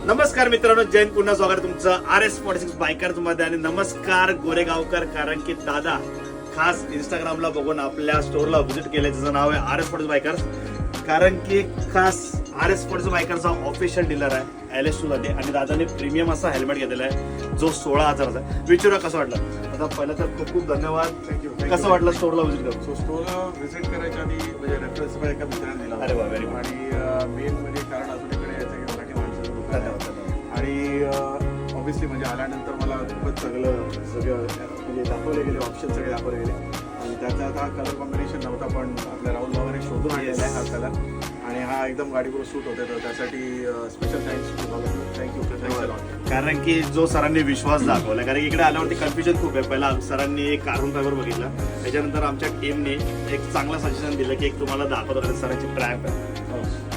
नमस्कार मित्रांनो, जैन पुन्हा स्वागत तुमचं RS46 बायकर्स मध्ये. आणि नमस्कार गोरेगावकर, कारण की दादा खास इंस्टाग्रामला बघून आपल्या स्टोअरला व्हिजिट केलं, ज्याचं नाव आहे RS46 बायकर्स. कारण की खास RS46 बायकर्सचा ऑफिशियल डीलर आहे LS साठी. आणि दादाने प्रीमियम असा हेल्मेट घेतलेला आहे जो 16,000चा आहे. विचारूया कसं वाटलं आता. पहिलं तर खूप खूप धन्यवाद. थँक्यू. कसं वाटलं स्टोअरला व्हिजिट करून? सो स्टोअरला व्हिजिट करायच्या आधी म्हणजे रेफरन्स पण एका मित्राने दिला. अरे वा, व्हेरी गुड. आणि मेन म्हणजे कारण अजून इकडे यायचं की मराठी माणसाचं दुकान आहे. धन्यवाद. आणि ऑब्व्हियसली म्हणजे आल्यानंतर मला खूपच सगळं म्हणजे दाखवले गेले, ऑप्शन सगळे दाखवले गेले. आणि त्याचा हा कलर कॉम्बिनेशन नव्हता, पण आपल्या राहुल भावाने शोधून आणलेला आहे हा कलर. आणि हा एकदम गाडीवर सूट होते, तर त्यासाठी स्पेशल थँक्स तुम्हाला. थँक्यू. कारण की जो सरांनी विश्वास दाखवला, कारण की इकडे आल्यावरती कन्फ्युजन खूप आहे. पहिला सरांनी एक कार्बन फायबर बघितला, त्याच्यानंतर आमच्या टीमने एक चांगला सजेशन दिलं की एक तुम्हाला दाखवतो, कारण सरांची ट्रॅप आहे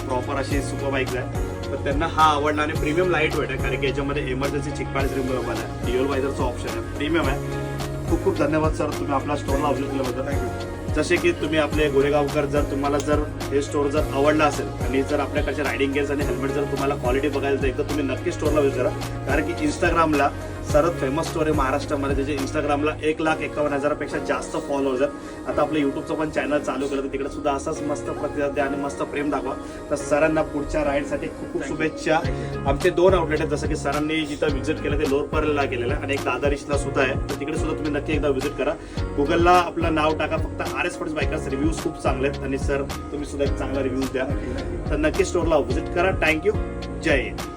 प्रॉपर अशी सुपर बाईक आहे. तर त्यांना हा आवडला. आणि प्रीमियम लाईट वेट आहे, कारण की याच्यामध्ये इमर्जन्सी चिक पॅड्स रिमूव्हेबल आहे, ड्युअल वायझरचा ऑप्शन आहे, प्रीमियम आहे. खूप खूप धन्यवाद सर, तुम्ही आपला स्टोअरला व्हिजिट केल्याबद्दल. थँक्यू. जसे की तुम्ही आपले गोरेगावकर, जर तुम्हाला जर हे स्टोअर जर आवडला असेल आणि जर आपल्याकडचे रायडिंग गेअर्स आणि हेल्मेट जर तुम्हाला क्वालिटी बघायला जाईल, तर तुम्ही नक्की स्टोअरला व्हिजिट करा. कारण की इंस्टाग्रामला सर्वात फेमस स्टोअर आहे महाराष्ट्रामध्ये, त्याचे इंस्टाग्रामला 1,51,000पेक्षा जास्त फॉलोअर्स आहेत. आता आपलं युट्यूबचं पण चॅनल चालू केलं, तर तिकडे सुद्धा असंच मस्त प्रतिसाद द्या आणि मस्त प्रेम दाखवा. तर सरांना पुढच्या राईडसाठी खूप खूप शुभेच्छा. आमचे 2 आउटलेट आहेत, जसं की सरांनी जिथं व्हिजिट केलं ते लोअरपरला केलेलं आहे, आणि एक दादरीशला सुद्धा आहे. तर तिकडे सुद्धा तुम्ही नक्की एकदा व्हिजिट करा. गुगलला आपलं नाव टाका फक्त RS46 बायकर्स. रिव्ह्यूज खूप चांगले आहेत. आणि सर तुम्ही सुद्धा एक चांगला रिव्ह्यूज द्या. तर नक्की स्टोअरला व्हिजिट करा. थँक्यू. जय हिंद.